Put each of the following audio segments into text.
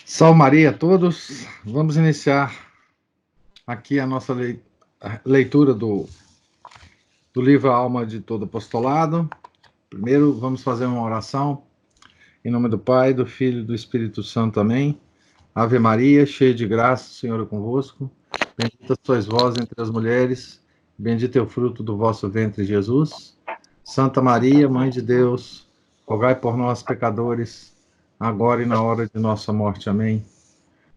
Salve Maria a todos. Vamos iniciar aqui a nossa leitura do livro A Alma de Todo Apostolado. Primeiro, vamos fazer uma oração. Em nome do Pai, do Filho e do Espírito Santo. Amém. Ave Maria, cheia de graça, o Senhor é convosco. Bendita sois vós entre as mulheres. Bendito é o fruto do vosso ventre, Jesus. Santa Maria, Mãe de Deus, rogai por nós, pecadores, agora e na hora de nossa morte. Amém.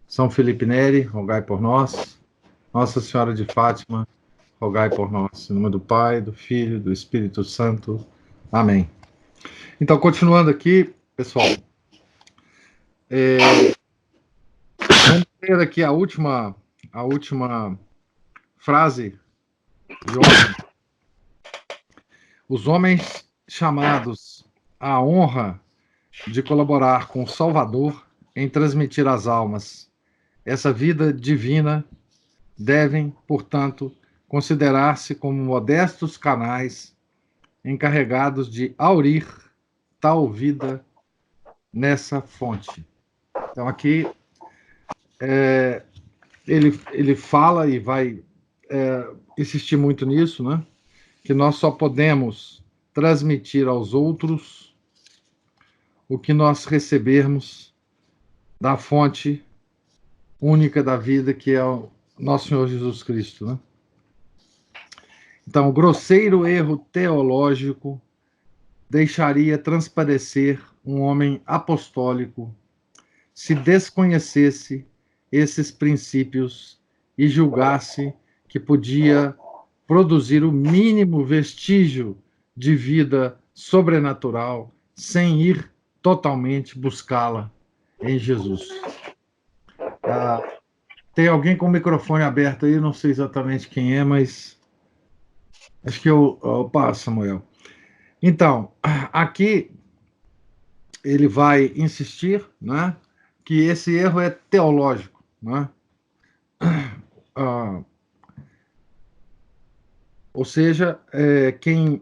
São Felipe Neri, rogai por nós. Nossa Senhora de Fátima, rogai por nós. Em nome do Pai, do Filho, do Espírito Santo. Amém. Então, continuando aqui, pessoal, vamos ler aqui a última frase de ontem. Os homens chamados à honra de colaborar com o Salvador em transmitir às almas essa vida divina devem, portanto, considerar-se como modestos canais encarregados de aurir tal vida nessa fonte. Então, aqui ele fala e vai insistir muito nisso, né? Que nós só podemos transmitir aos outros o que nós recebermos da fonte única da vida, que é o nosso Senhor Jesus Cristo, né? Então, o grosseiro erro teológico deixaria transparecer um homem apostólico se desconhecesse esses princípios e julgasse que podia produzir o mínimo vestígio de vida sobrenatural sem ir totalmente buscá-la em Jesus. Tem alguém com o microfone aberto aí, não sei exatamente quem é, mas acho que eu passo, Samuel. Então, aqui ele vai insistir, né, que esse erro é teológico, né? Ou seja, quem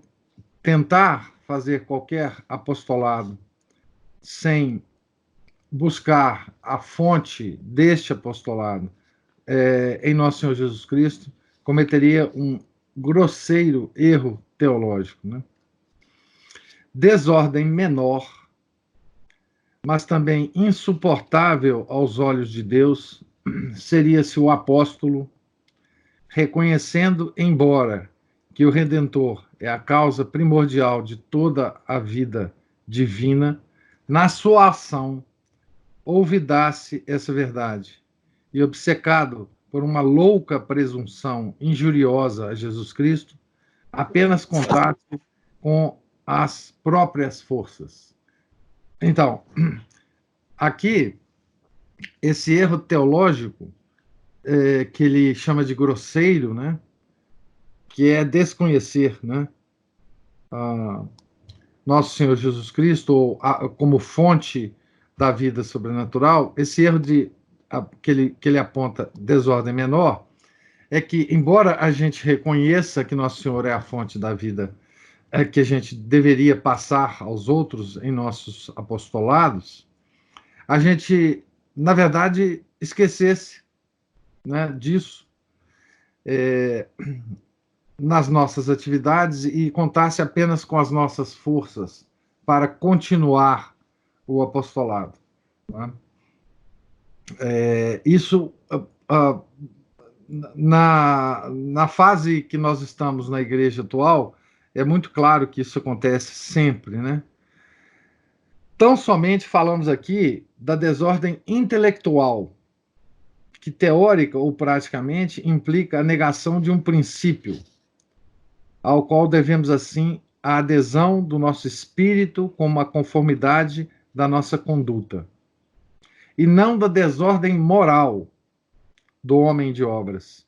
tentar fazer qualquer apostolado sem buscar a fonte deste apostolado em nosso Senhor Jesus Cristo, cometeria um grosseiro erro teológico, né? Desordem menor, mas também insuportável aos olhos de Deus, seria se o apóstolo, reconhecendo, embora que o Redentor é a causa primordial de toda a vida divina, na sua ação olvidasse essa verdade e, obcecado por uma louca presunção injuriosa a Jesus Cristo, apenas contasse com as próprias forças. Então, aqui, esse erro teológico, que ele chama de grosseiro, né, que é desconhecer, né, nosso Senhor Jesus Cristo como fonte da vida sobrenatural, esse erro que ele aponta, desordem menor, é que, embora a gente reconheça que nosso Senhor é a fonte da vida, que a gente deveria passar aos outros em nossos apostolados, a gente, na verdade, esquecesse, né, disso nas nossas atividades e contasse apenas com as nossas forças para continuar o apostolado, né? Isso, na fase que nós estamos na igreja atual, é muito claro que isso acontece sempre, né? Tão somente falamos aqui da desordem intelectual, que teórica ou praticamente implica a negação de um princípio, ao qual devemos, assim, a adesão do nosso espírito como a conformidade da nossa conduta, e não da desordem moral do homem de obras,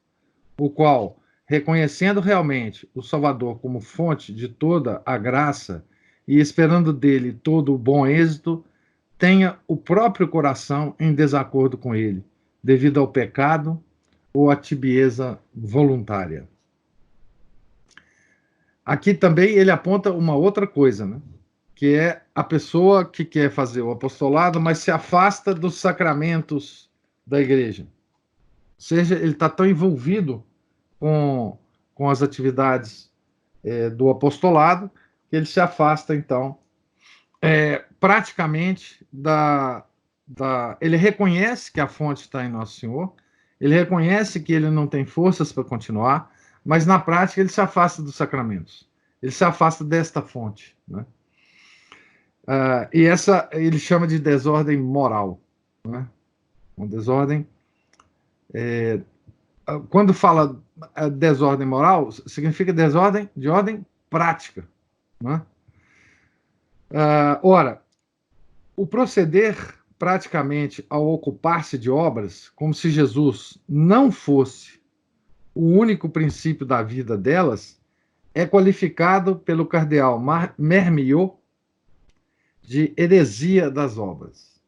o qual, reconhecendo realmente o Salvador como fonte de toda a graça e esperando dele todo o bom êxito, tenha o próprio coração em desacordo com ele, devido ao pecado ou à tibieza voluntária. Aqui também ele aponta uma outra coisa, né? que é a pessoa que quer fazer o apostolado, mas se afasta dos sacramentos da igreja. Ou seja, ele está tão envolvido com as atividades do apostolado que ele se afasta, então, praticamente ele reconhece que a fonte está em Nosso Senhor, ele reconhece que ele não tem forças para continuar, mas na prática ele se afasta dos sacramentos, ele se afasta desta fonte, né? E essa ele chama de desordem moral, né? Uma desordem. Quando fala desordem moral, significa desordem de ordem prática, né? Ora, o proceder praticamente ao ocupar-se de obras, como se Jesus não fosse o único princípio da vida delas, é qualificado pelo cardeal Mermiot de heresia das obras.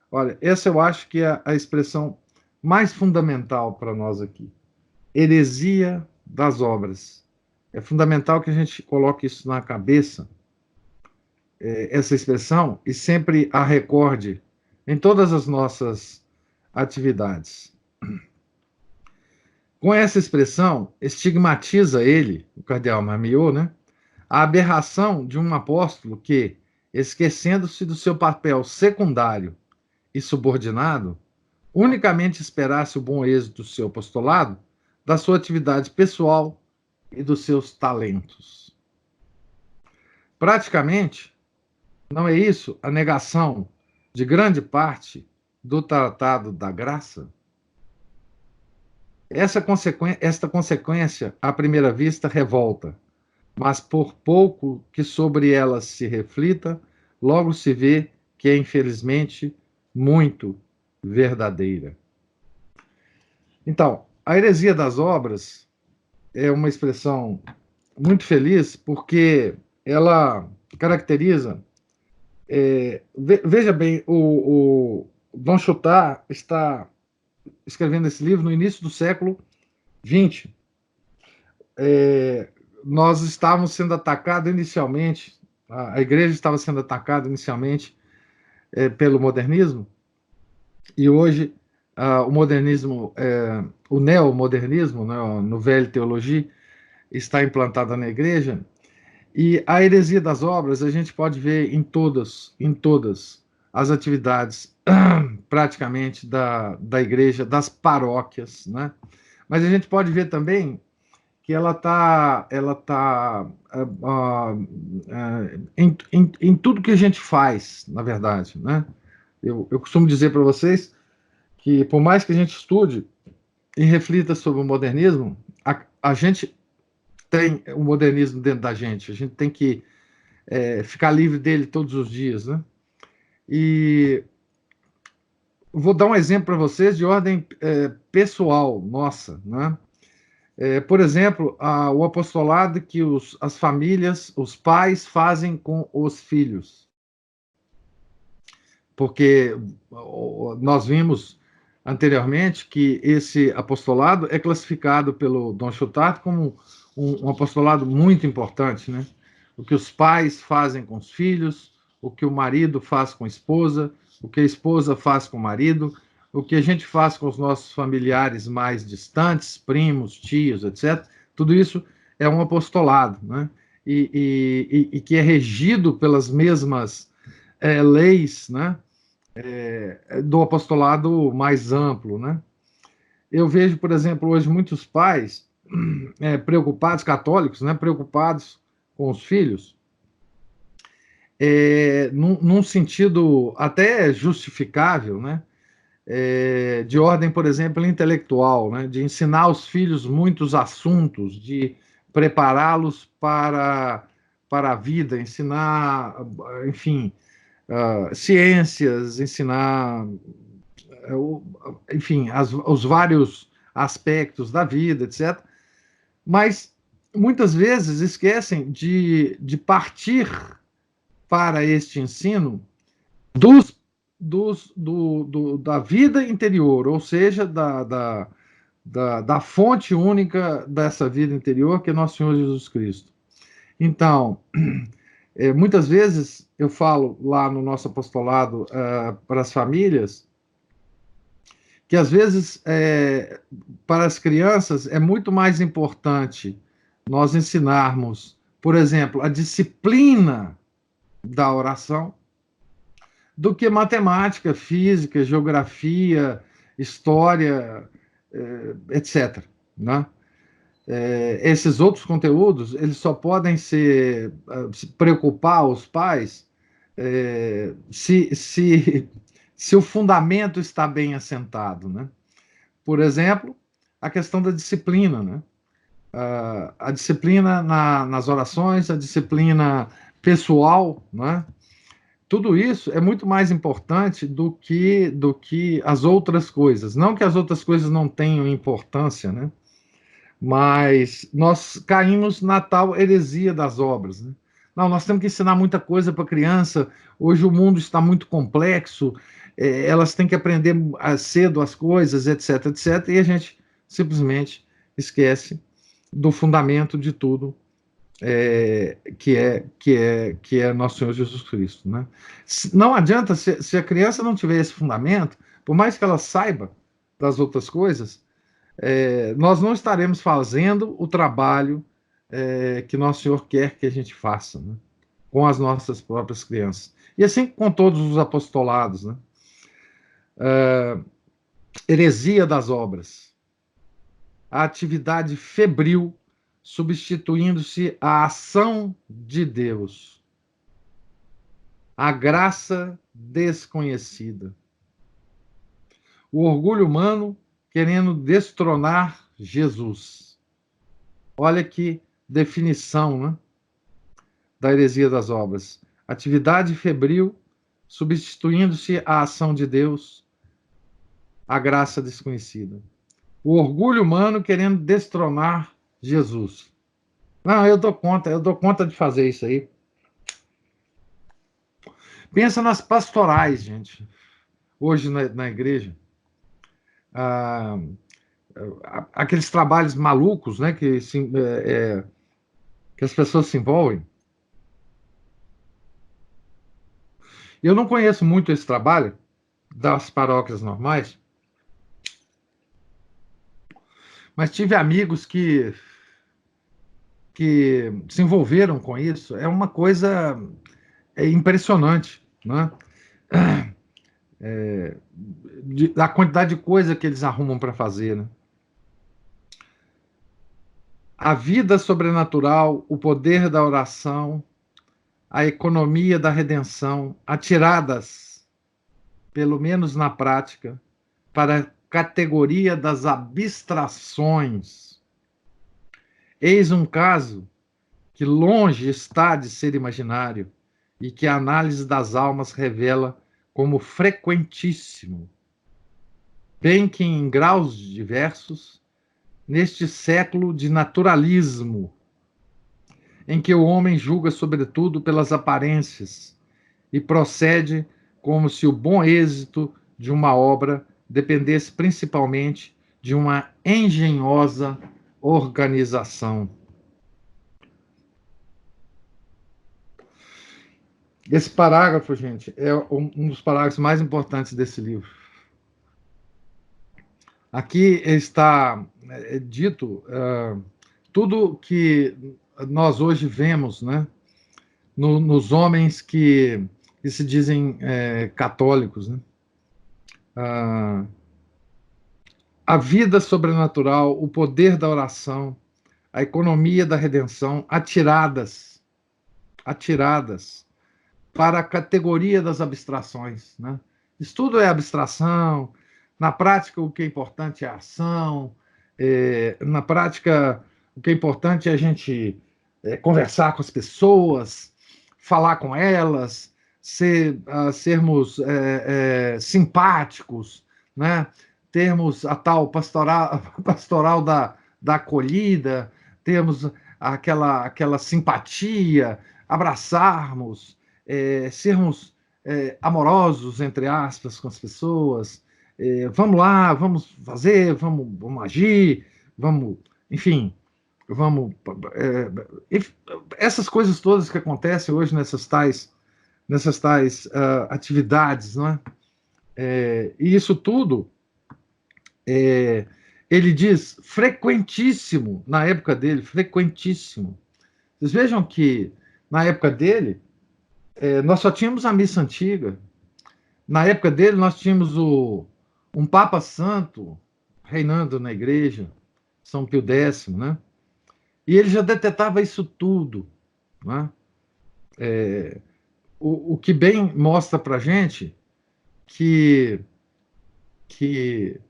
Olha, essa eu acho que é a expressão mais fundamental para nós aqui. Heresia das obras. É fundamental que a gente coloque isso na cabeça, essa expressão, e sempre a recorde em todas as nossas atividades. Com essa expressão, estigmatiza ele, o cardeal Marmiot, né, a aberração de um apóstolo que, esquecendo-se do seu papel secundário e subordinado, unicamente esperasse o bom êxito do seu apostolado, da sua atividade pessoal e dos seus talentos. Praticamente, não é isso a negação de grande parte do Tratado da Graça? Esta consequência, à primeira vista, revolta, mas por pouco que sobre ela se reflita, logo se vê que é, infelizmente, muito verdadeira. Então, a heresia das obras é uma expressão muito feliz, porque ela caracteriza. Veja bem, o Don Chautard está escrevendo esse livro no início do século XX. Nós estávamos sendo atacados inicialmente, a igreja estava sendo atacada inicialmente pelo modernismo, e hoje o modernismo, o neomodernismo, né, a Nouvelle Théologie, está implantada na igreja, e a heresia das obras a gente pode ver em todas as atividades, praticamente, da igreja, das paróquias, né? Mas a gente pode ver também que ela tá em tudo que a gente faz, na verdade, né? Eu costumo dizer para vocês que, por mais que a gente estude e reflita sobre o modernismo, a gente tem o modernismo dentro da gente, a gente tem que ficar livre dele todos os dias, né? E vou dar um exemplo para vocês de ordem pessoal nossa, né? Por exemplo, o apostolado que as famílias, os pais fazem com os filhos. Porque nós vimos anteriormente que esse apostolado é classificado pelo Don Chautard como um apostolado muito importante, né? O que os pais fazem com os filhos, o que o marido faz com a esposa, o que a esposa faz com o marido, o que a gente faz com os nossos familiares mais distantes, primos, tios, etc. Tudo isso é um apostolado, né? E que é regido pelas mesmas leis, né? Do apostolado mais amplo, né? Eu vejo, por exemplo, hoje muitos pais preocupados, católicos, né? Preocupados com os filhos, num sentido até justificável, né? De ordem, por exemplo, intelectual, né? De ensinar aos filhos muitos assuntos, de prepará-los para a vida, ensinar, enfim, ciências, ensinar, enfim, os vários aspectos da vida, etc. Mas muitas vezes esquecem de partir para este ensino da vida interior, ou seja, da fonte única dessa vida interior, que é nosso Senhor Jesus Cristo. Então, Muitas vezes eu falo lá no nosso apostolado para as famílias que às vezes para as crianças é muito mais importante nós ensinarmos, por exemplo, a disciplina da oração do que matemática, física, geografia, história, etc. Né? Esses outros conteúdos, eles só podem se preocupar os pais se o fundamento está bem assentado, né? Por exemplo, a questão da disciplina, né? A disciplina nas orações, a disciplina pessoal, né? Tudo isso é muito mais importante do que as outras coisas. Não que as outras coisas não tenham importância, né? Mas nós caímos na tal heresia das obras, né? Não, nós temos que ensinar muita coisa para a criança. Hoje o mundo está muito complexo, elas têm que aprender cedo as coisas, etc, etc. E a gente simplesmente esquece do fundamento de tudo, que é nosso Senhor Jesus Cristo, né? Não adianta, se a criança não tiver esse fundamento, por mais que ela saiba das outras coisas, nós não estaremos fazendo o trabalho que nosso Senhor quer que a gente faça, né? Com as nossas próprias crianças. E assim com todos os apostolados, né? Heresia das obras. A atividade febril substituindo-se a ação de Deus. A graça desconhecida. O orgulho humano querendo destronar Jesus. Olha que definição, né, da heresia das obras. Atividade febril, substituindo-se a ação de Deus, a graça desconhecida. O orgulho humano querendo destronar Jesus. Não, eu dou conta de fazer isso aí. Pensa nas pastorais, gente, hoje na igreja. Aqueles trabalhos malucos, né, que as pessoas se envolvem. Eu não conheço muito esse trabalho das paróquias normais, mas tive amigos que se envolveram com isso. É uma coisa impressionante, né? Da quantidade de coisa que eles arrumam para fazer, né? A vida sobrenatural, o poder da oração, a economia da redenção, atiradas, pelo menos na prática, para a categoria das abstrações. Eis um caso que longe está de ser imaginário e que a análise das almas revela como frequentíssimo, bem que em graus diversos, neste século de naturalismo, em que o homem julga sobretudo pelas aparências e procede como se o bom êxito de uma obra dependesse principalmente de uma engenhosa organização. Esse parágrafo, gente, é um dos parágrafos mais importantes desse livro. Aqui está dito tudo que nós hoje vemos, né, nos homens que se dizem católicos, né? A vida sobrenatural, o poder da oração, a economia da redenção, atiradas para a categoria das abstrações, né? Estudo é abstração, na prática o que é importante é a ação, na prática o que é importante é a gente conversar com as pessoas, falar com elas, sermos simpáticos, né? Termos a tal pastoral da acolhida, termos aquela simpatia, abraçarmos, sermos amorosos, entre aspas, com as pessoas. Vamos lá, vamos fazer, vamos agir, vamos, enfim, vamos essas coisas todas que acontecem hoje nessas tais atividades, não é? E isso tudo, ele diz, frequentíssimo, na época dele, frequentíssimo. Vocês vejam que, na época dele, nós só tínhamos a missa antiga. Na época dele, nós tínhamos um Papa Santo reinando na igreja, São Pio X, né? E ele já detetava isso tudo, né? O que bem mostra para a gente que, que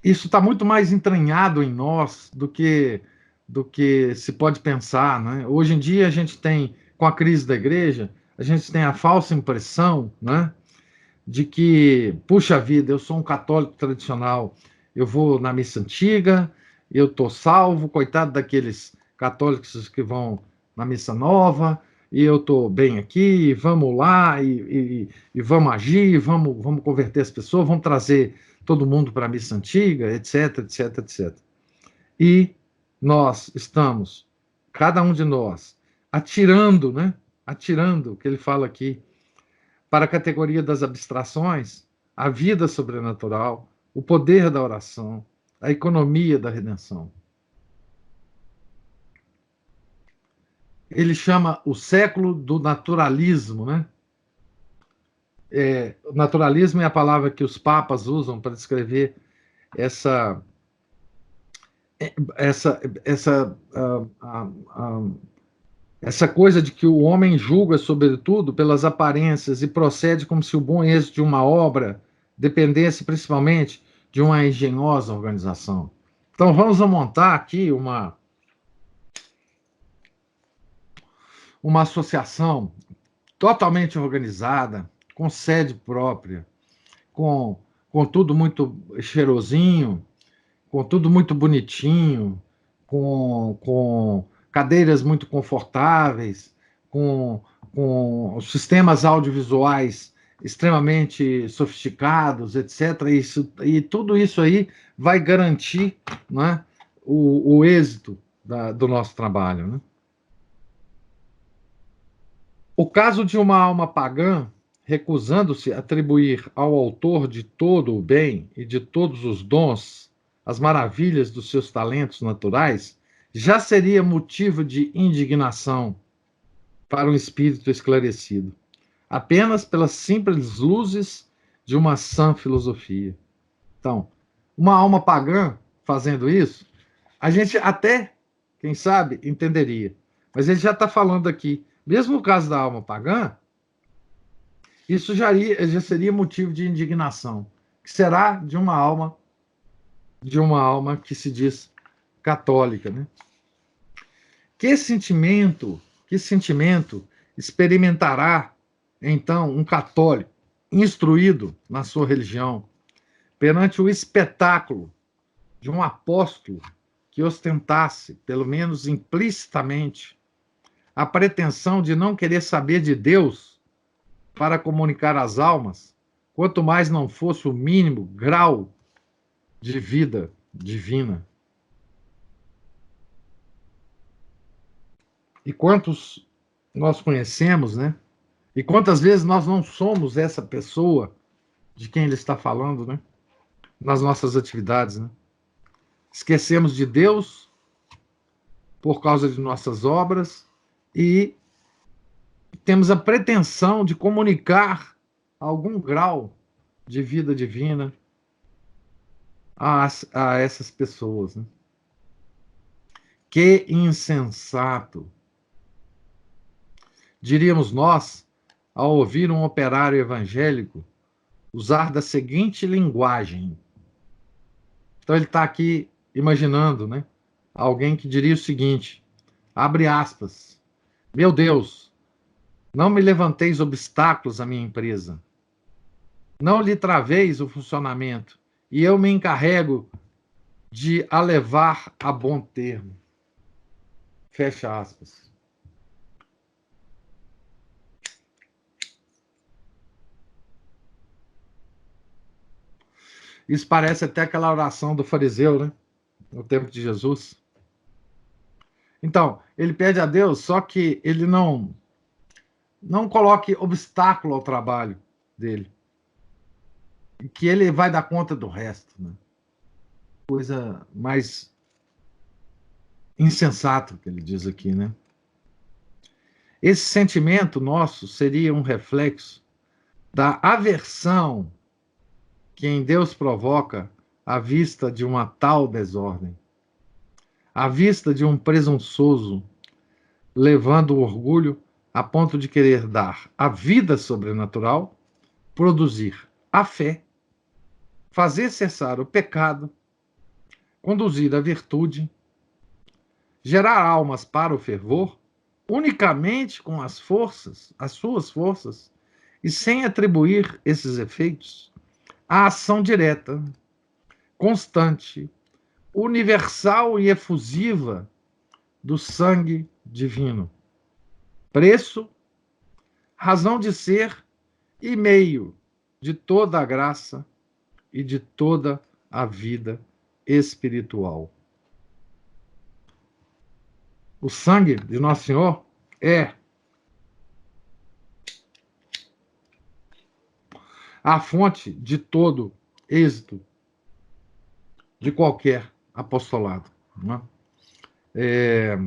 isso está muito mais entranhado em nós do que se pode pensar, né? Hoje em dia a gente tem, com a crise da igreja, a gente tem a falsa impressão, né, de que, puxa vida, eu sou um católico tradicional, eu vou na missa antiga, eu estou salvo, coitado daqueles católicos que vão na missa nova, e eu estou bem aqui, vamos lá, e vamos agir, vamos converter as pessoas, vamos trazer todo mundo para a missa antiga, etc, etc, etc. E nós estamos, cada um de nós, atirando, né? Atirando, o que ele fala aqui, para a categoria das abstrações, a vida sobrenatural, o poder da oração, a economia da redenção. Ele chama o século do naturalismo, né? Naturalismo é a palavra que os papas usam para descrever essa essa essa essa coisa de que o homem julga, sobretudo, pelas aparências e procede como se o bom êxito de uma obra dependesse principalmente de uma engenhosa organização. Então, vamos montar aqui uma associação totalmente organizada, com sede própria, com, com tudo muito cheirosinho, com tudo muito bonitinho, com cadeiras muito confortáveis, com sistemas audiovisuais extremamente sofisticados, etc. E tudo isso aí vai garantir, né, o êxito do nosso trabalho. Né? O caso de uma alma pagã recusando-se a atribuir ao autor de todo o bem e de todos os dons as maravilhas dos seus talentos naturais já seria motivo de indignação para um espírito esclarecido, apenas pelas simples luzes de uma sã filosofia. Então, uma alma pagã fazendo isso, a gente até, quem sabe, entenderia. Mas ele já está falando aqui, mesmo no caso da alma pagã, isso já seria motivo de indignação, que será de uma alma que se diz católica, né? Que sentimento experimentará então um católico instruído na sua religião perante o espetáculo de um apóstolo que ostentasse, pelo menos implicitamente, a pretensão de não querer saber de Deus para comunicar às almas, quanto mais não fosse o mínimo grau de vida divina? E quantos nós conhecemos, né? E quantas vezes nós não somos essa pessoa de quem ele está falando, né? Nas nossas atividades, né? Esquecemos de Deus por causa de nossas obras e temos a pretensão de comunicar algum grau de vida divina a essas pessoas, né? Que insensato! Diríamos nós, ao ouvir um operário evangélico usar da seguinte linguagem. Então ele está aqui imaginando, né? Alguém que diria o seguinte, abre aspas, meu Deus, não me levanteis obstáculos à minha empresa, não lhe traveis o funcionamento, e eu me encarrego de a levar a bom termo. Fecha aspas. Isso parece até aquela oração do fariseu, né? No tempo de Jesus. Então, ele pede a Deus, só que ele não coloque obstáculo ao trabalho dele, que ele vai dar conta do resto, né? Coisa mais insensata que ele diz aqui, né? Esse sentimento nosso seria um reflexo da aversão que em Deus provoca à vista de uma tal desordem, à vista de um presunçoso levando o orgulho a ponto de querer dar a vida sobrenatural, produzir a fé, fazer cessar o pecado, conduzir a virtude, gerar almas para o fervor, unicamente com as forças, as suas forças, e sem atribuir esses efeitos à ação direta, constante, universal e efusiva do sangue divino. Preço, razão de ser e meio de toda a graça e de toda a vida espiritual. O sangue de Nosso Senhor é a fonte de todo êxito de qualquer apostolado. Não é?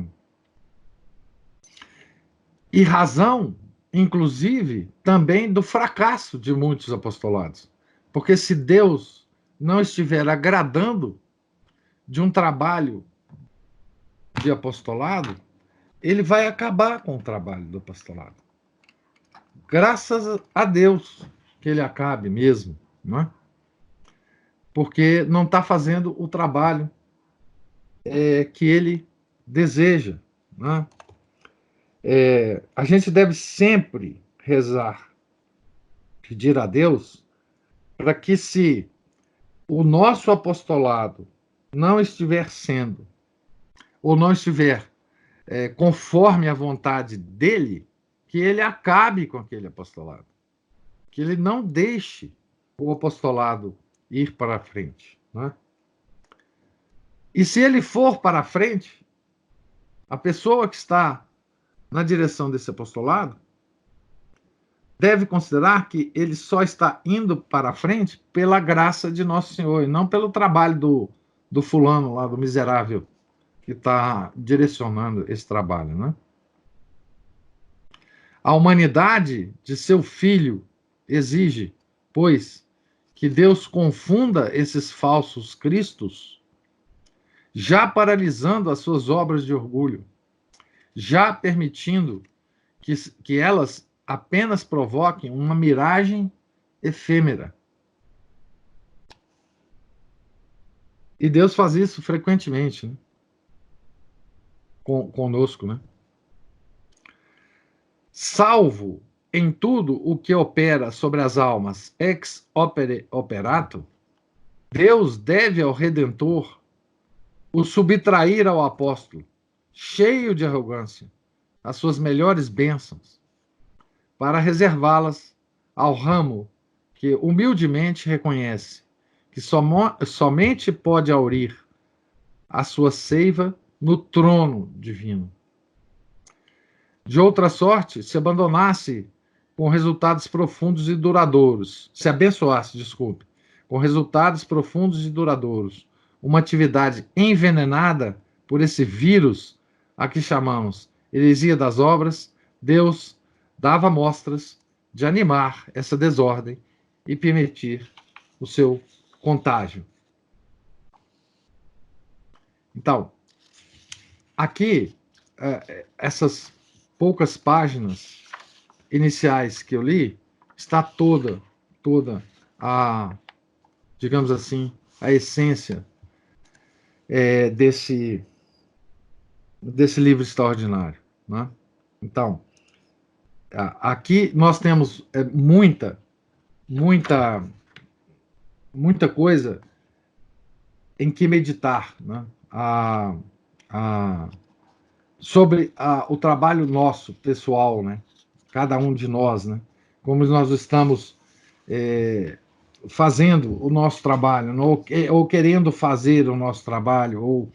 E razão, inclusive, também do fracasso de muitos apostolados. Porque se Deus não estiver agradando de um trabalho de apostolado, ele vai acabar com o trabalho do apostolado. Graças a Deus que ele acabe mesmo, não é? Porque não está fazendo o trabalho que ele deseja. Não é? A gente deve sempre rezar, pedir a Deus para que, se o nosso apostolado não estiver sendo, ou não estiver conforme a vontade dele, que ele acabe com aquele apostolado, que ele não deixe o apostolado ir para a frente. Né? E se ele for para a frente, a pessoa que está na direção desse apostolado deve considerar que ele só está indo para a frente pela graça de Nosso Senhor, e não pelo trabalho do fulano lá, do miserável, que está direcionando esse trabalho. Né? A humanidade de seu filho exige, pois, que Deus confunda esses falsos cristos, já paralisando as suas obras de orgulho, já permitindo que elas apenas provoquem uma miragem efêmera. E Deus faz isso frequentemente, né? Conosco, né? Salvo em tudo o que opera sobre as almas ex opere operato, Deus deve ao Redentor o subtrair ao apóstolo, cheio de arrogância, as suas melhores bênçãos, para reservá-las ao ramo que humildemente reconhece que somente pode aurir a sua seiva no trono divino. De outra sorte, se abandonasse com resultados profundos e duradouros, se abençoasse, desculpe, com resultados profundos e duradouros, uma atividade envenenada por esse vírus a que chamamos heresia das obras, Deus dava mostras de animar essa desordem e permitir o seu contágio. Então, aqui, essas poucas páginas iniciais que eu li, está toda a, digamos assim, a essência desse livro extraordinário. Né? Então, aqui nós temos muita coisa em que meditar, né? Sobre o trabalho nosso, pessoal, né? Cada um de nós, né? Como nós estamos fazendo o nosso trabalho, ou querendo fazer o nosso trabalho, ou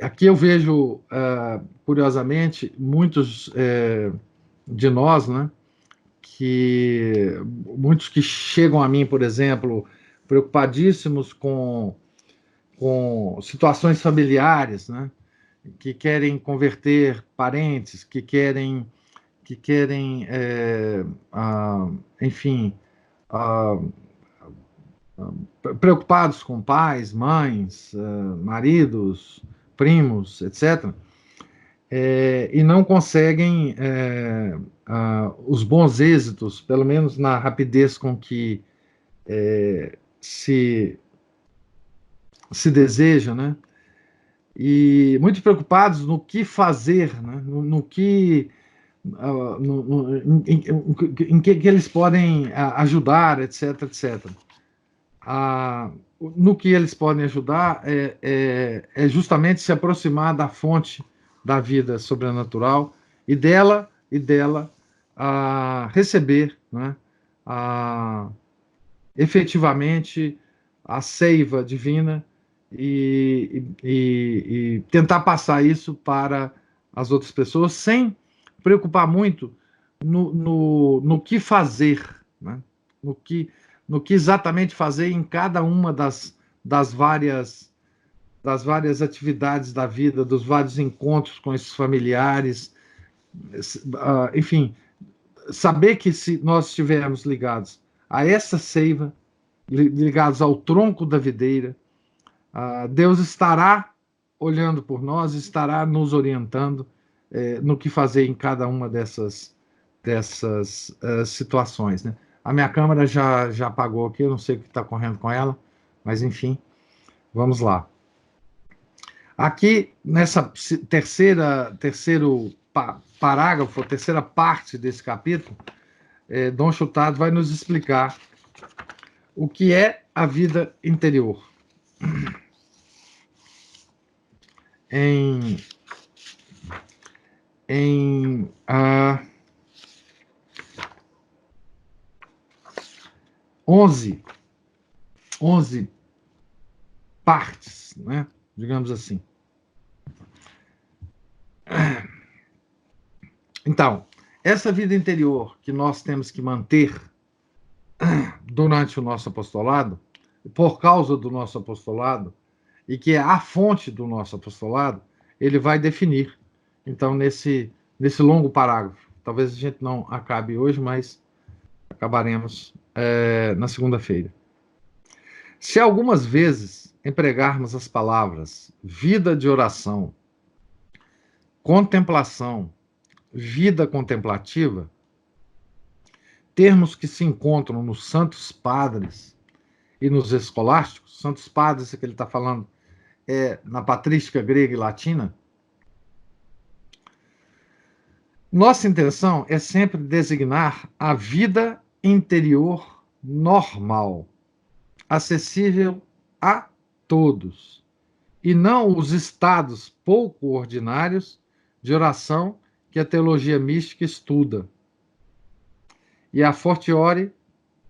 Aqui eu vejo, curiosamente, muitos de nós, né, muitos que chegam a mim, por exemplo, preocupadíssimos com situações familiares, né, que querem converter parentes, que querem, enfim, ah, preocupados com pais, mães, maridos, primos, etc., e não conseguem os bons êxitos, pelo menos na rapidez com que se, se deseja, né? E muito preocupados no que fazer, né? No que em que eles podem ajudar, etc, etc. No que eles podem ajudar é justamente se aproximar da fonte da vida sobrenatural e dela receber, né, a, efetivamente a seiva divina e tentar passar isso para as outras pessoas sem preocupar muito no que fazer, né? no, que, no que exatamente fazer em cada uma das várias atividades da vida, dos vários encontros com esses familiares, enfim, saber que se nós estivermos ligados a essa seiva, ligados ao tronco da videira, Deus estará olhando por nós, estará nos orientando no que fazer em cada uma dessas situações. Né? A minha câmera já apagou aqui, eu não sei o que está correndo com ela, mas enfim, vamos lá. Aqui, nessa terceiro parágrafo, terceira parte desse capítulo, Dom Chutado vai nos explicar o que é a vida interior. Em 11 partes, né? Digamos assim. Então, essa vida interior que nós temos que manter durante o nosso apostolado, por causa do nosso apostolado, e que é a fonte do nosso apostolado, ele vai definir. Então, nesse longo parágrafo, talvez a gente não acabe hoje, mas acabaremos na segunda-feira. Se algumas vezes empregarmos as palavras vida de oração, contemplação, vida contemplativa, termos que se encontram nos santos padres e nos escolásticos, santos padres é que ele está falando na patrística grega e latina, nossa intenção é sempre designar a vida interior normal, acessível a todos, e não os estados pouco ordinários de oração que a teologia mística estuda. E a fortiori,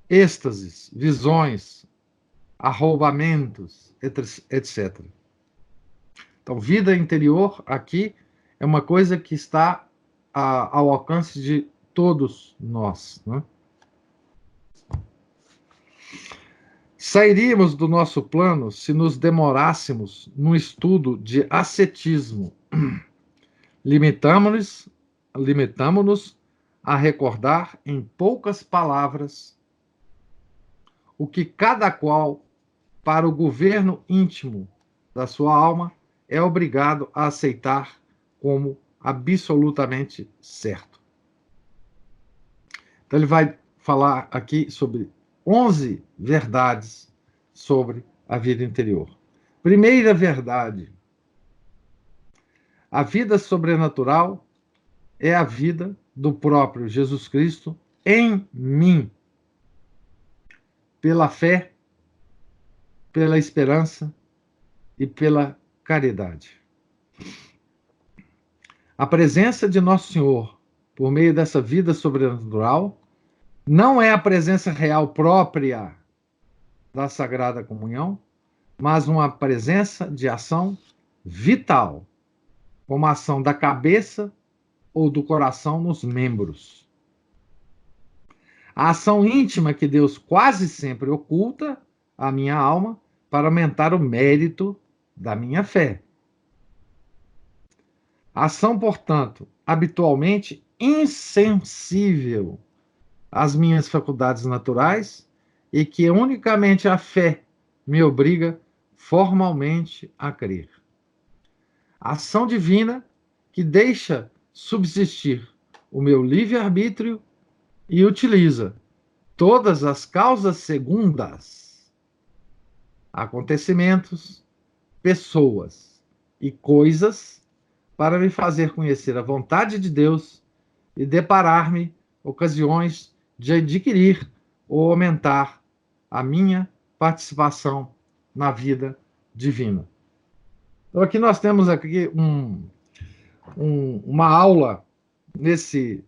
êxtases, visões, arroubamentos, etc. Então, vida interior aqui é uma coisa que está ao alcance de todos nós, né? Sairíamos do nosso plano se nos demorássemos no estudo de ascetismo. Limitamo-nos a recordar em poucas palavras o que cada qual, para o governo íntimo da sua alma, é obrigado a aceitar como absolutamente certo. Então, ele vai falar aqui sobre 11 verdades sobre a vida interior. Primeira verdade: a vida sobrenatural é a vida do próprio Jesus Cristo em mim, pela fé, pela esperança e pela caridade. A presença de Nosso Senhor, por meio dessa vida sobrenatural, não é a presença real própria da Sagrada Comunhão, mas uma presença de ação vital, como a ação da cabeça ou do coração nos membros. A ação íntima que Deus quase sempre oculta à minha alma para aumentar o mérito da minha fé. Ação, portanto, habitualmente insensível às minhas faculdades naturais e que unicamente a fé me obriga formalmente a crer. Ação divina que deixa subsistir o meu livre-arbítrio e utiliza todas as causas segundas, acontecimentos, pessoas e coisas para me fazer conhecer a vontade de Deus e deparar-me ocasiões de adquirir ou aumentar a minha participação na vida divina. Então aqui nós temos aqui uma aula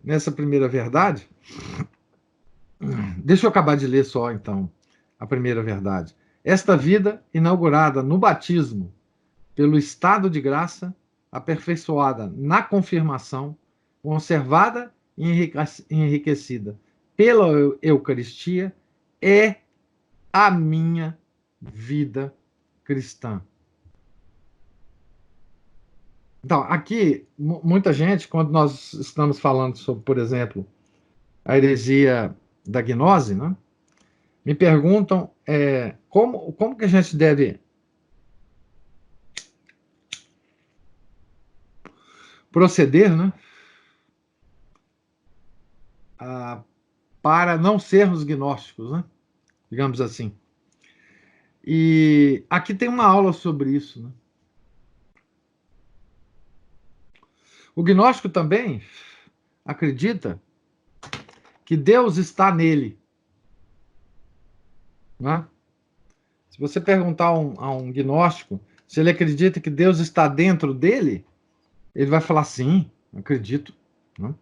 nessa primeira verdade. Deixa eu acabar de ler só, então, a primeira verdade. Esta vida, inaugurada no batismo, pelo estado de graça, aperfeiçoada na confirmação, conservada e enriquecida pela Eucaristia, é a minha vida cristã. Então, aqui, muita gente, quando nós estamos falando sobre, por exemplo, a heresia da gnose, né, me perguntam como que a gente deve proceder, né, para não sermos gnósticos, né, digamos assim. E aqui tem uma aula sobre isso, né? O gnóstico também acredita que Deus está nele, né? Se você perguntar a um gnóstico se ele acredita que Deus está dentro dele, ele vai falar sim, acredito, né?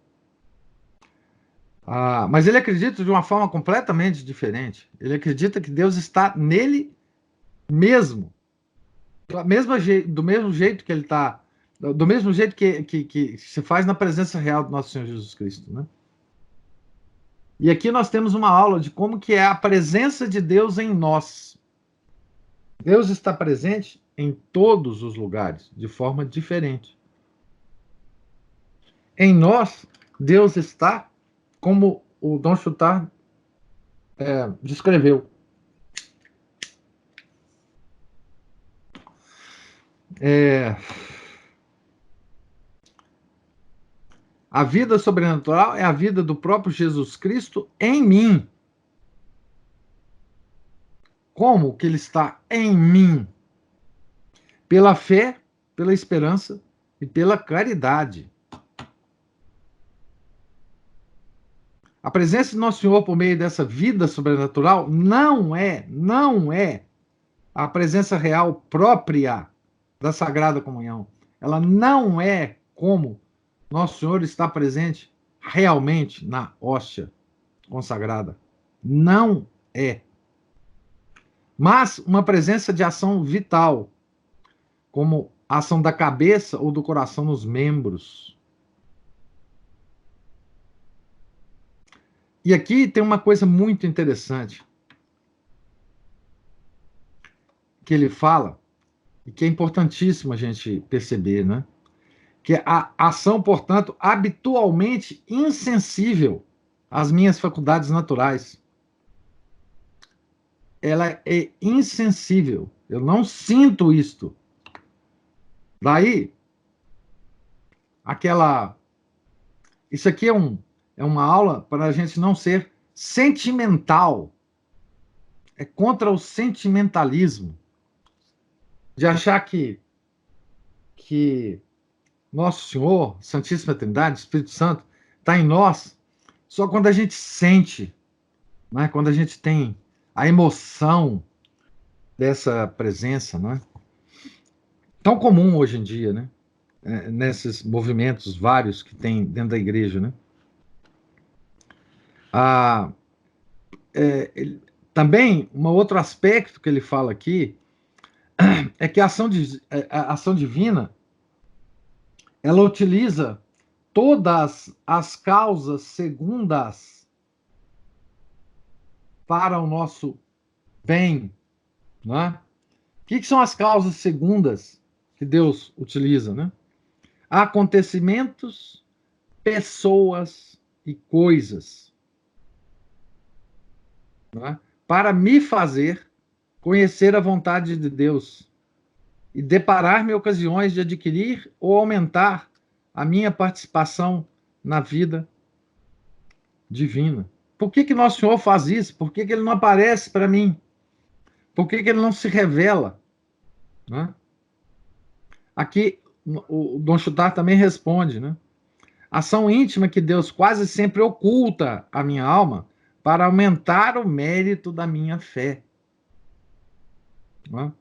Mas ele acredita de uma forma completamente diferente. Ele acredita que Deus está nele mesmo, do mesmo jeito que ele está, do mesmo jeito que se faz na presença real do nosso Senhor Jesus Cristo, né? E aqui nós temos uma aula de como que é a presença de Deus em nós. Deus está presente em todos os lugares, de forma diferente. Em nós, Deus está como o Dom Chutar descreveu. A vida sobrenatural é a vida do próprio Jesus Cristo em mim. Como que ele está em mim? Pela fé, pela esperança e pela caridade. A presença de Nosso Senhor por meio dessa vida sobrenatural não é a presença real própria da Sagrada Comunhão. Ela não é como Nosso Senhor está presente realmente na hóstia consagrada. Não é. Mas uma presença de ação vital, como a ação da cabeça ou do coração nos membros. E aqui tem uma coisa muito interessante que ele fala, e que é importantíssimo a gente perceber, né? Que a ação, portanto, habitualmente insensível às minhas faculdades naturais. Ela é insensível. Eu não sinto isto. Daí, isso aqui é uma aula para a gente não ser sentimental. É contra o sentimentalismo. De achar que Nosso Senhor, Santíssima Trindade, Espírito Santo, está em nós só quando a gente sente, né? Quando a gente tem a emoção dessa presença, né? Tão comum hoje em dia, né? Nesses movimentos vários que tem dentro da igreja, né? Também, um outro aspecto que ele fala aqui é que a ação divina, ela utiliza todas as causas segundas para o nosso bem, né? O que são as causas segundas que Deus utiliza, né? Acontecimentos, pessoas e coisas, né? Para me fazer conhecer a vontade de Deus e deparar-me ocasiões de adquirir ou aumentar a minha participação na vida divina. Por que Nosso Senhor faz isso? Por que Ele não aparece para mim? Por que Ele não se revela? Né? Aqui, o Dom Chutar também responde, né? Ação íntima que Deus quase sempre oculta à minha alma para aumentar o mérito da minha fé. Né?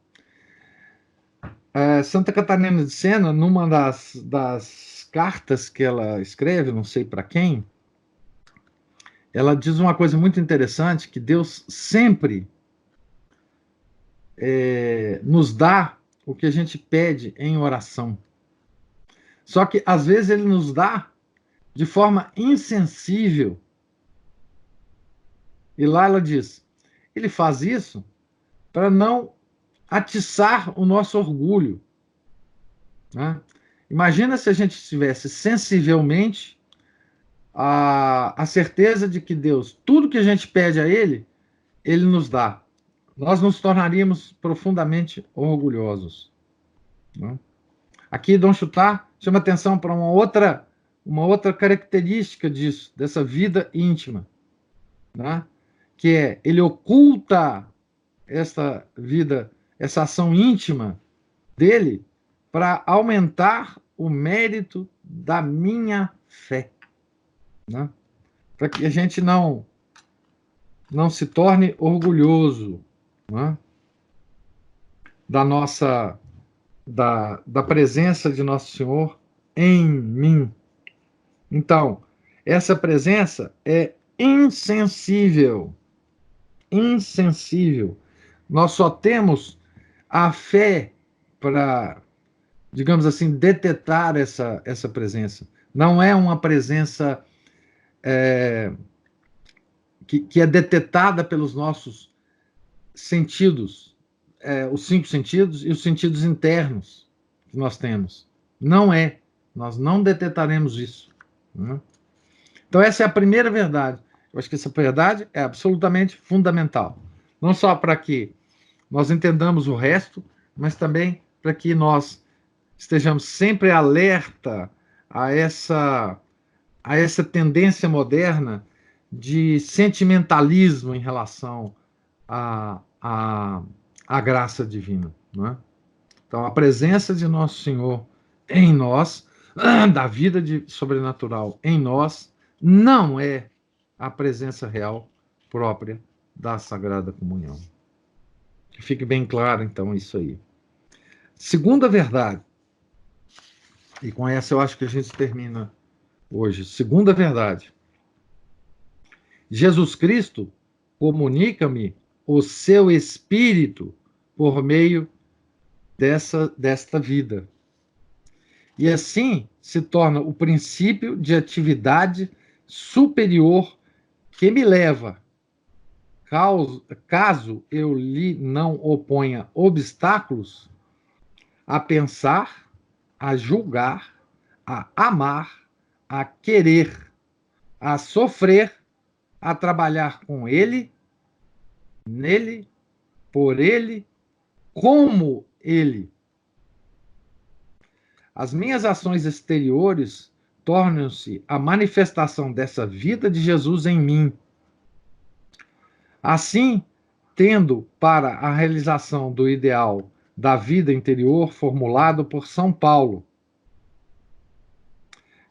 Santa Catarina de Sena, numa das cartas que ela escreve, não sei para quem, ela diz uma coisa muito interessante, que Deus sempre nos dá o que a gente pede em oração. Só que, às vezes, Ele nos dá de forma insensível. E lá ela diz, Ele faz isso para não atiçar o nosso orgulho. Né? Imagina se a gente tivesse sensivelmente a certeza de que Deus, tudo que a gente pede a Ele, Ele nos dá. Nós nos tornaríamos profundamente orgulhosos. Né? Aqui, Dom Chutar chama atenção para uma outra característica disso, dessa vida íntima, né? Que é, ele oculta essa vida, essa ação íntima dele para aumentar o mérito da minha fé, né? Para que a gente não se torne orgulhoso, né? Da presença de Nosso Senhor em mim. Então, essa presença é insensível. Insensível. Nós só temos a fé para, digamos assim, detectar essa presença. Não é uma presença que é detectada pelos nossos sentidos, os 5 sentidos e os sentidos internos que nós temos. Não é. Nós não detectaremos isso. Né? Então, essa é a primeira verdade. Eu acho que essa verdade é absolutamente fundamental. Não só para que nós entendamos o resto, mas também para que nós estejamos sempre alerta a essa tendência moderna de sentimentalismo em relação à graça divina. Não é? Então, a presença de Nosso Senhor em nós, da vida sobrenatural em nós, não é a presença real própria da Sagrada Comunhão. Que fique bem claro, então, isso aí. Segunda verdade, e com essa eu acho que a gente termina hoje. Segunda verdade. Jesus Cristo comunica-me o seu Espírito por meio desta vida. E assim se torna o princípio de atividade superior que me leva, caso eu lhe não oponha obstáculos, a pensar, a julgar, a amar, a querer, a sofrer, a trabalhar com ele, nele, por ele, como ele. As minhas ações exteriores tornam-se a manifestação dessa vida de Jesus em mim. Assim, tendo para a realização do ideal da vida interior formulado por São Paulo,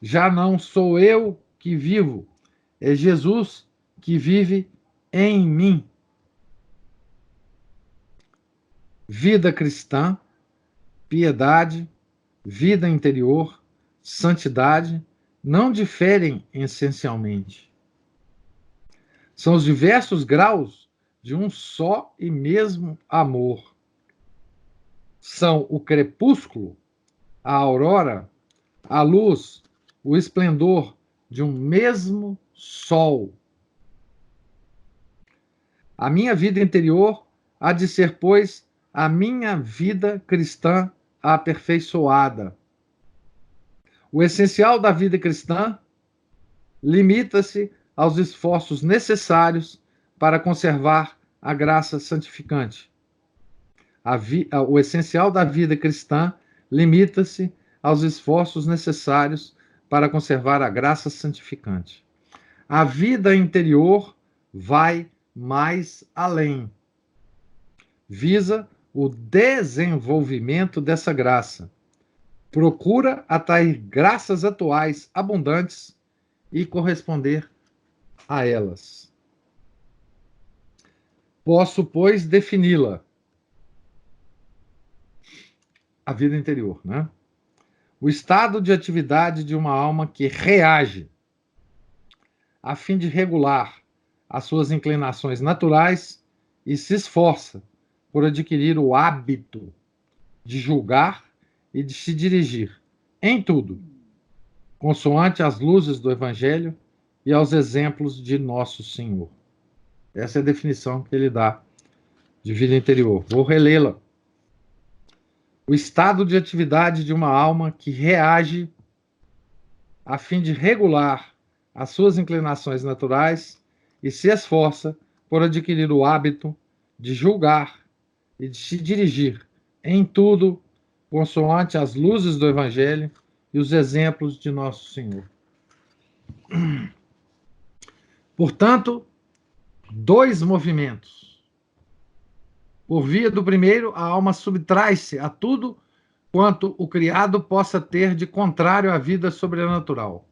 já não sou eu que vivo, é Jesus que vive em mim. Vida cristã, piedade, vida interior, santidade, não diferem essencialmente. São os diversos graus de um só e mesmo amor. são o crepúsculo, a aurora, a luz, o esplendor de um mesmo sol. A minha vida interior há de ser, pois, a minha vida cristã aperfeiçoada. O essencial da vida cristã limita-se aos esforços necessários para conservar a graça santificante. O essencial da vida cristã limita-se aos esforços necessários para conservar a graça santificante. A vida interior vai mais além. Visa o desenvolvimento dessa graça. Procura atrair graças atuais abundantes e corresponder a elas. Posso, pois, defini-la. A vida interior, né? O estado de atividade de uma alma que reage a fim de regular as suas inclinações naturais e se esforça por adquirir o hábito de julgar e de se dirigir em tudo, consoante as luzes do Evangelho e aos exemplos de Nosso Senhor. Essa é a definição que ele dá de vida interior. Vou relê-la. O estado de atividade de uma alma que reage a fim de regular as suas inclinações naturais e se esforça por adquirir o hábito de julgar e de se dirigir em tudo consoante as luzes do Evangelho e os exemplos de Nosso Senhor. Portanto, dois movimentos. Por via do primeiro, a alma subtrai-se a tudo quanto o criado possa ter de contrário à vida sobrenatural.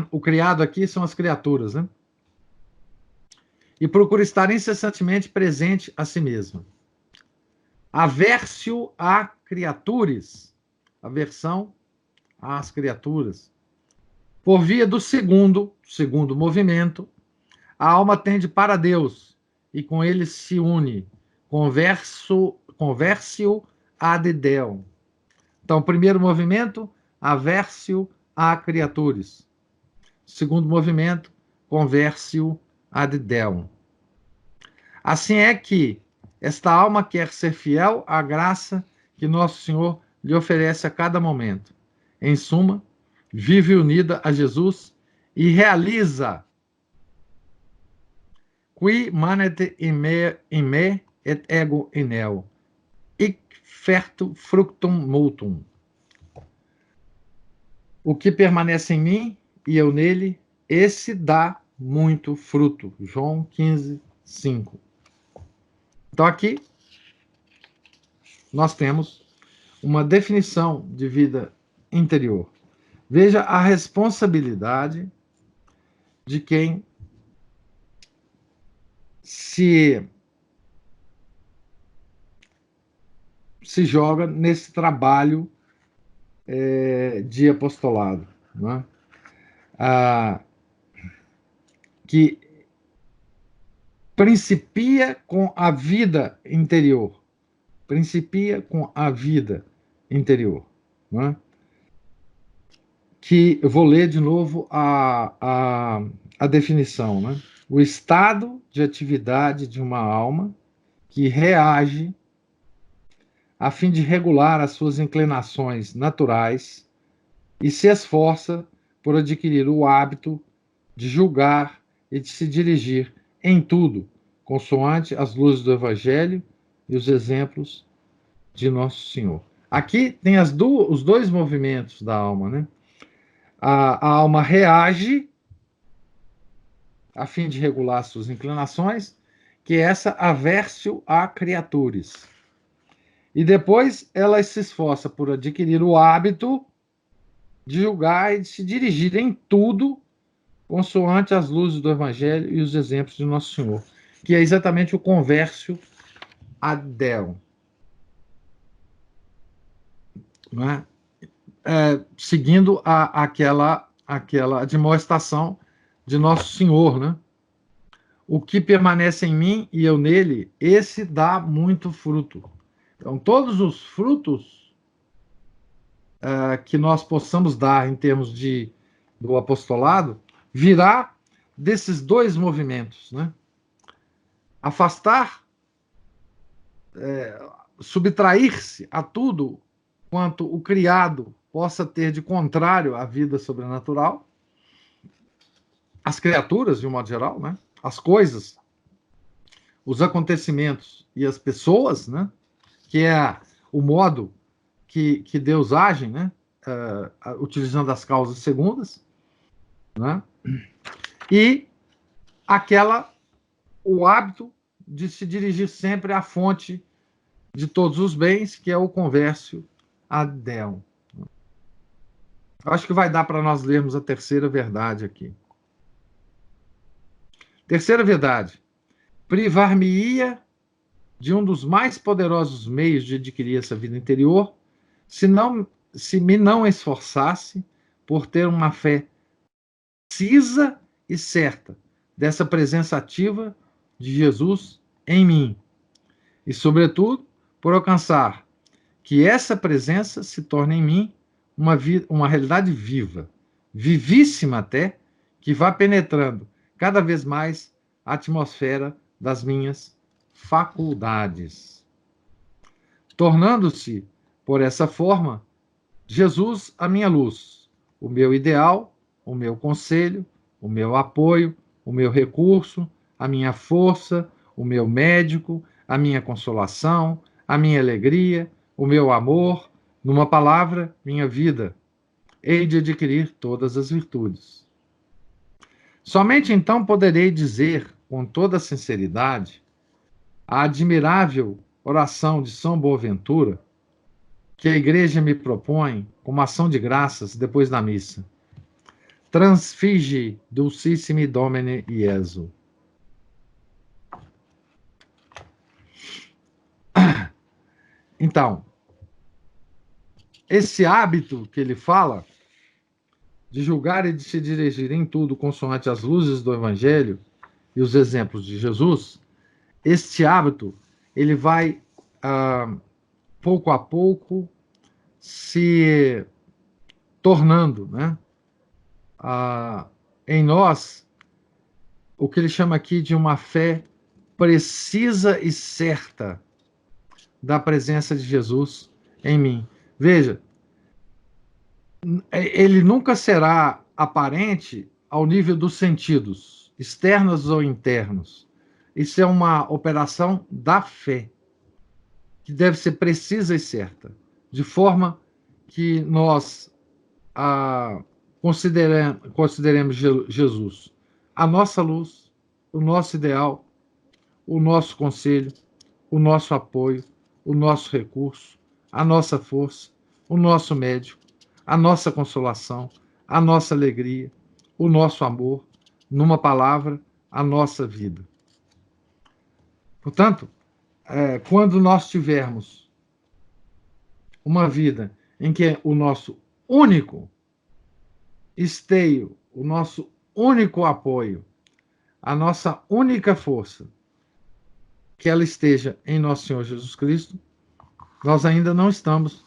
O criado aqui são as criaturas, né? E procura estar incessantemente presente a si mesma. Aversio a criaturas. Aversão às criaturas. Por via do segundo movimento, a alma tende para Deus e com ele se une. Conversio ad Deum. Então, primeiro movimento, aversio a criaturas. Segundo movimento, conversio ad Deum. Assim é que esta alma quer ser fiel à graça que Nosso Senhor lhe oferece a cada momento. Em suma, vive unida a Jesus e realiza qui manet in me et ego in eo, hic fertu fructum multum. O que permanece em mim e eu nele, esse dá muito fruto. João 15, 5. Então aqui nós temos uma definição de vida interior. Veja a responsabilidade de quem se joga nesse trabalho de apostolado, né? Que principia com a vida interior. Principia com a vida interior, né? Que eu vou ler de novo a definição, né? O estado de atividade de uma alma que reage a fim de regular as suas inclinações naturais e se esforça por adquirir o hábito de julgar e de se dirigir em tudo, consoante as luzes do Evangelho e os exemplos de Nosso Senhor. Aqui tem os dois movimentos da alma, né? A alma reage a fim de regular suas inclinações, que é essa aversio a criaturas. E depois ela se esforça por adquirir o hábito de julgar e de se dirigir em tudo consoante as luzes do Evangelho e os exemplos de Nosso Senhor, que é exatamente o conversio ad Deum. Não é? Seguindo aquela admoestação de Nosso Senhor, né? O que permanece em mim e eu nele, esse dá muito fruto. Então, todos os frutos que nós possamos dar em termos do apostolado virá desses dois movimentos, né? Afastar, subtrair-se a tudo quanto o criado possa ter de contrário à vida sobrenatural, as criaturas, de um modo geral, né? As coisas, os acontecimentos e as pessoas, né? Que é o modo que Deus age, né? Utilizando as causas segundas, né? E o hábito de se dirigir sempre à fonte de todos os bens, que é o convérsio ad Deum. Acho que vai dar para nós lermos a terceira verdade aqui. Terceira verdade: privar-me-ia de um dos mais poderosos meios de adquirir essa vida interior, se me não esforçasse por ter uma fé precisa e certa dessa presença ativa de Jesus em mim. E, sobretudo, por alcançar que essa presença se torne em mim uma realidade viva, vivíssima até, que vá penetrando cada vez mais a atmosfera das minhas faculdades, tornando-se, por essa forma, Jesus a minha luz, o meu ideal, o meu conselho, o meu apoio, o meu recurso, a minha força, o meu médico, a minha consolação, a minha alegria, o meu amor, numa palavra, minha vida. Hei de adquirir todas as virtudes. Somente então poderei dizer, com toda sinceridade, a admirável oração de São Boaventura, que a Igreja me propõe como ação de graças depois da missa. Transfigi dulcissimi Domine Iesu. Então, esse hábito que ele fala de julgar e de se dirigir em tudo consoante as luzes do Evangelho e os exemplos de Jesus, este hábito ele vai pouco a pouco se tornando, né, em nós o que ele chama aqui de uma fé precisa e certa da presença de Jesus em mim. Veja, ele nunca será aparente ao nível dos sentidos, externos ou internos. Isso é uma operação da fé, que deve ser precisa e certa, de forma que nós consideremos Jesus a nossa luz, o nosso ideal, o nosso conselho, o nosso apoio, o nosso recurso, a nossa força, o nosso médico, a nossa consolação, a nossa alegria, o nosso amor, numa palavra, a nossa vida. Portanto, quando nós tivermos uma vida em que o nosso único esteio, o nosso único apoio, a nossa única força, que ela esteja em nosso Senhor Jesus Cristo, nós ainda não estamos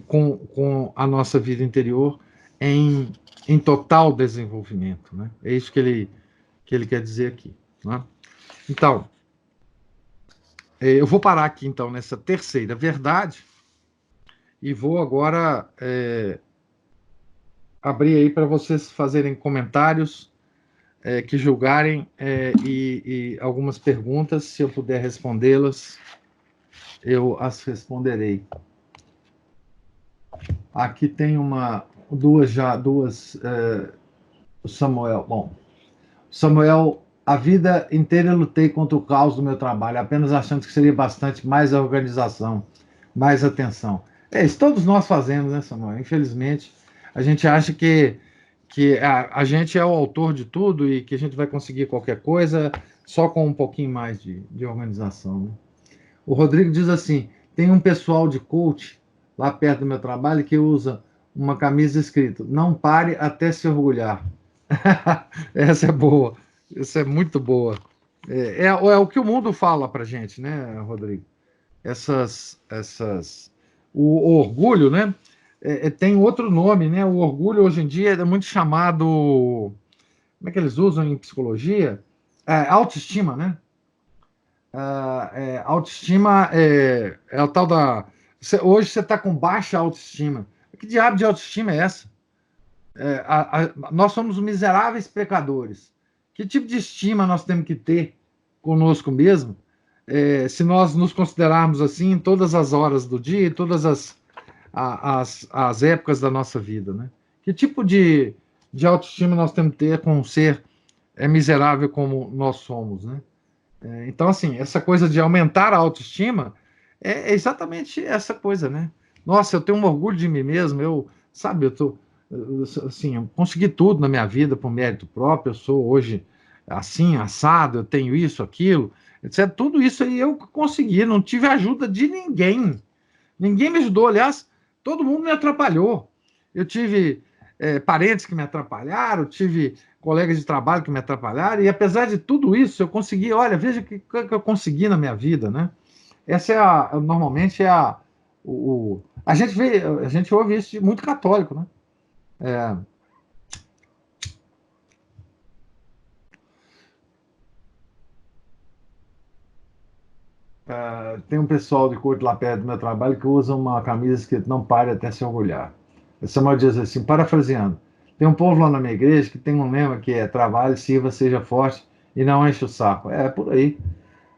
com a nossa vida interior em total desenvolvimento, né? É isso que ele quer dizer aqui, né? Então, eu vou parar aqui então nessa terceira verdade e vou agora abrir aí para vocês fazerem comentários, que julgarem, e algumas perguntas, se eu puder respondê-las, eu as responderei. Aqui tem duas, Samuel. Bom, Samuel, a vida inteira eu lutei contra o caos do meu trabalho, apenas achando que seria bastante mais organização, mais atenção. Isso todos nós fazemos, né, Samuel? Infelizmente, a gente acha que a gente é o autor de tudo e que a gente vai conseguir qualquer coisa só com um pouquinho mais de organização, né? O Rodrigo diz assim: tem um pessoal de coach lá perto do meu trabalho que usa uma camisa escrito: não pare até se orgulhar. Essa é boa, essa é muito boa. É o que o mundo fala pra gente, né, Rodrigo? o orgulho, né? Tem outro nome, né? O orgulho hoje em dia é muito chamado, como é que eles usam em psicologia? Autoestima, né? Autoestima é a tal da. Hoje você está com baixa autoestima. Que diabo de autoestima é essa? Nós somos miseráveis pecadores. Que tipo de estima nós temos que ter conosco mesmo, se nós nos considerarmos assim em todas as horas do dia, em todas as épocas da nossa vida, né? Que tipo de autoestima nós temos que ter com um ser miserável como nós somos, né? Então, assim, essa coisa de aumentar a autoestima é exatamente essa coisa, né? Nossa, eu tenho um orgulho de mim mesmo, sabe, assim, eu consegui tudo na minha vida por mérito próprio, eu sou hoje assim, assado, eu tenho isso, aquilo, etc. Tudo isso aí eu consegui, não tive ajuda de ninguém. Ninguém me ajudou, aliás, todo mundo me atrapalhou. Eu tive parentes que me atrapalharam, tive colegas de trabalho que me atrapalharam, e apesar de tudo isso, eu consegui, olha, veja o que eu consegui na minha vida, né? Essa normalmente a gente ouve isso de muito católico, né? É, tem um pessoal de corte lá perto do meu trabalho que usa uma camisa escrita "Não pare até se orgulhar". O Samuel diz assim, parafraseando, tem um povo lá na minha igreja que tem um lema que é trabalhe, sirva, seja forte e não enche o saco. É por aí.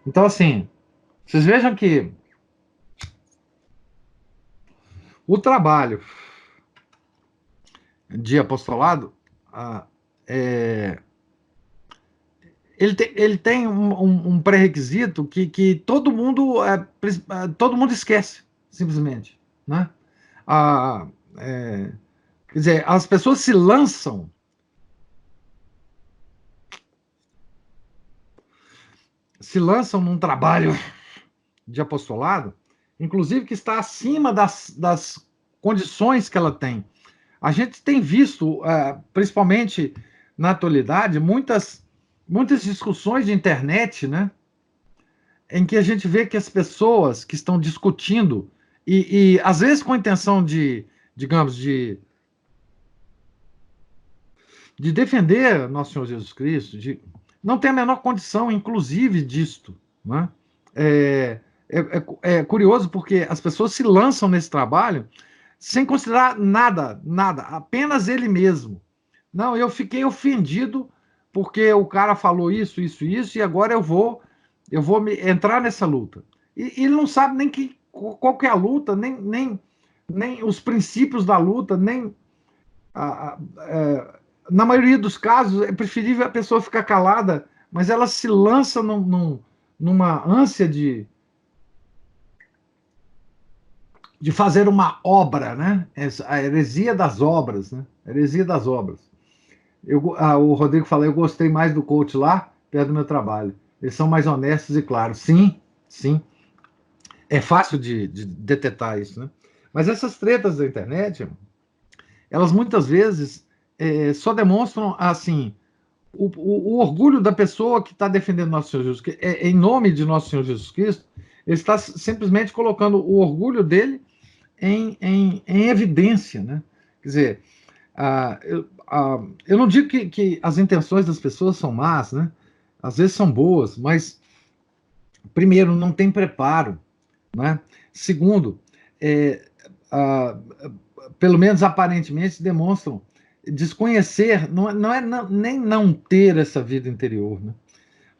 Então, assim, vocês vejam que o trabalho de apostolado, ah, é, ele tem um pré-requisito que todo mundo esquece, simplesmente, né? Ah, é, quer dizer, as pessoas se lançam num trabalho de apostolado, inclusive que está acima das condições que ela tem. A gente tem visto, principalmente na atualidade, muitas discussões de internet, né, em que a gente vê que as pessoas que estão discutindo, e às vezes com a intenção digamos, de defender nosso Senhor Jesus Cristo, não tem a menor condição, inclusive, disto. Né? É, é curioso porque as pessoas se lançam nesse trabalho sem considerar nada, nada, apenas ele mesmo. Não, eu fiquei ofendido porque o cara falou isso, isso, isso, e agora eu vou entrar nessa luta. E ele não sabe nem qual que é a luta, nem os princípios da luta, nem na maioria dos casos, é preferível a pessoa ficar calada, mas ela se lança numa ânsia de fazer uma obra, né? A heresia das obras, né? A heresia das obras. O Rodrigo falou, eu gostei mais do coach lá, perto do meu trabalho. Eles são mais honestos e claros. Sim, sim. É fácil de detectar isso, né? Mas essas tretas da internet, elas muitas vezes só demonstram, assim, o orgulho da pessoa que está defendendo nosso Senhor Jesus Cristo, em nome de nosso Senhor Jesus Cristo, ele está simplesmente colocando o orgulho dele em evidência, né? Quer dizer, eu não digo que as intenções das pessoas são más, né? Às vezes são boas, mas, primeiro, não tem preparo, né? Segundo, é, ah, pelo menos aparentemente demonstram desconhecer, nem não ter essa vida interior, né?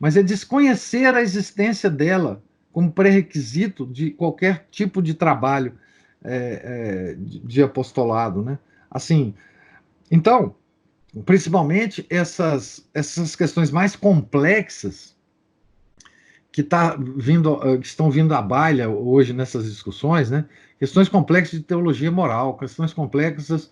Mas é desconhecer a existência dela como pré-requisito de qualquer tipo de trabalho de apostolado, né? Assim, então, principalmente essas questões mais complexas que estão vindo à baila hoje nessas discussões, né? Questões complexas de teologia moral, questões complexas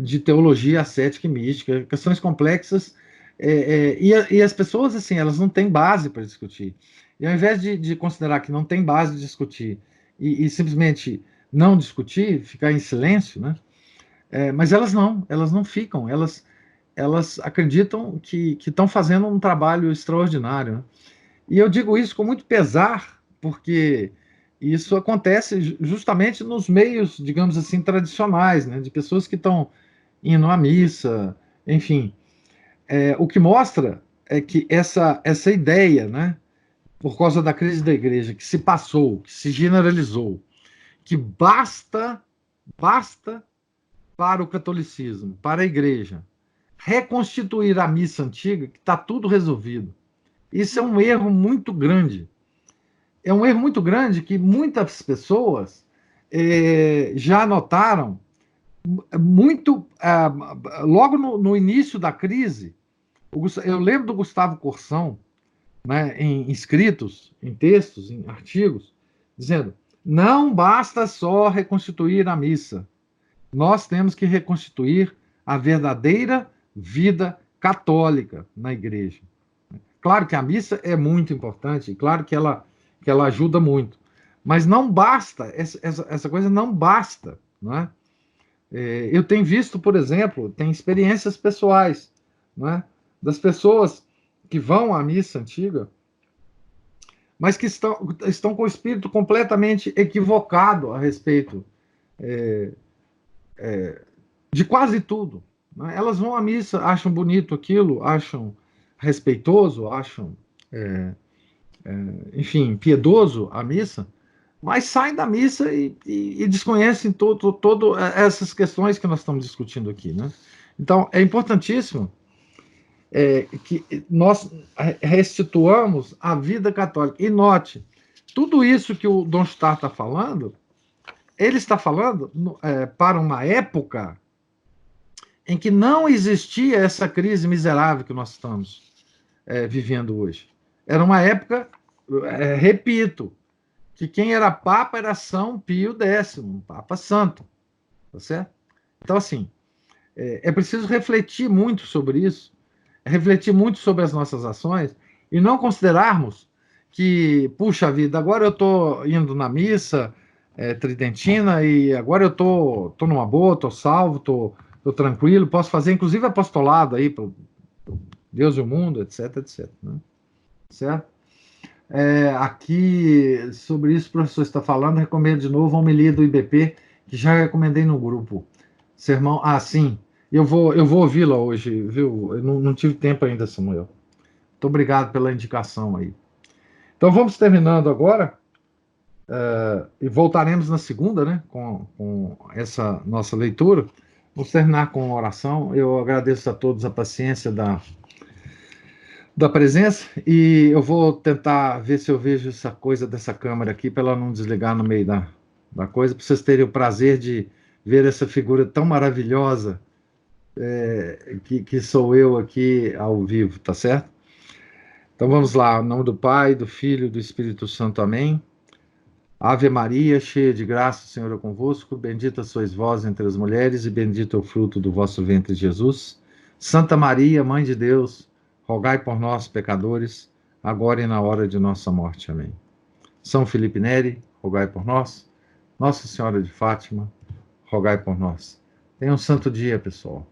de teologia ascética e mística, questões complexas, e as pessoas, assim, elas não têm base para discutir. E ao invés de considerar que não tem base de discutir e simplesmente não discutir, ficar em silêncio, né? Mas elas não ficam, elas acreditam que estão fazendo um trabalho extraordinário, né? E eu digo isso com muito pesar, porque isso acontece justamente nos meios, digamos assim, tradicionais, né, de pessoas que estão indo à missa, enfim. O que mostra é que essa ideia, né, por causa da crise da igreja, que se passou, que se generalizou, que basta para o catolicismo, para a igreja, reconstituir a missa antiga, que está tudo resolvido. Isso é um erro muito grande. É um erro muito grande que muitas pessoas já notaram muito logo no início da crise. Eu lembro do Gustavo Corsão, né, em escritos, em textos, em artigos, dizendo: não basta só reconstituir a missa, nós temos que reconstituir a verdadeira vida católica na igreja. Claro que a missa é muito importante, claro que ela ajuda muito, mas não basta, essa coisa não basta, não é? Eu tenho visto, por exemplo, tem experiências pessoais, não é? Das pessoas que vão à missa antiga, mas que estão com o espírito completamente equivocado a respeito de quase tudo. Né? Elas vão à missa, acham bonito aquilo, acham respeitoso, acham, enfim, piedoso a missa, mas saem da missa e desconhecem todo essas questões que nós estamos discutindo aqui. Né? Então, é importantíssimo que nós restituamos a vida católica. E note, tudo isso que o Dom Star está falando, ele está falando para uma época em que não existia essa crise miserável que nós estamos vivendo hoje. Era uma época, repito, que quem era Papa era São Pio X, um Papa Santo. Tá certo? Então, assim, é preciso refletir muito sobre isso, refletir muito sobre as nossas ações e não considerarmos que, puxa vida, agora eu estou indo na missa tridentina e agora eu tô numa boa, tô salvo, tô tranquilo, posso fazer inclusive apostolado aí para Deus e o mundo, etc, etc. Né? Certo? Aqui, sobre isso, o professor está falando, recomendo de novo a homilia do IBP, que já recomendei no grupo. Sermão, sim, eu vou ouvi-la hoje, viu? Eu não tive tempo ainda, Samuel. Muito obrigado pela indicação aí. Então vamos terminando agora, e voltaremos na segunda, né, com essa nossa leitura. Vamos terminar com uma oração. Eu agradeço a todos a paciência da presença e eu vou tentar ver se eu vejo essa coisa dessa câmera aqui para ela não desligar no meio da coisa, para vocês terem o prazer de ver essa figura tão maravilhosa que sou eu aqui ao vivo, tá certo? Então vamos lá, em nome do Pai, do Filho e do Espírito Santo, amém. Ave Maria, cheia de graça, o Senhor é convosco, bendita sois vós entre as mulheres e bendito é o fruto do vosso ventre, Jesus. Santa Maria, Mãe de Deus, rogai por nós, pecadores, agora e na hora de nossa morte. Amém. São Felipe Neri, rogai por nós. Nossa Senhora de Fátima, rogai por nós. Tenham um santo dia, pessoal.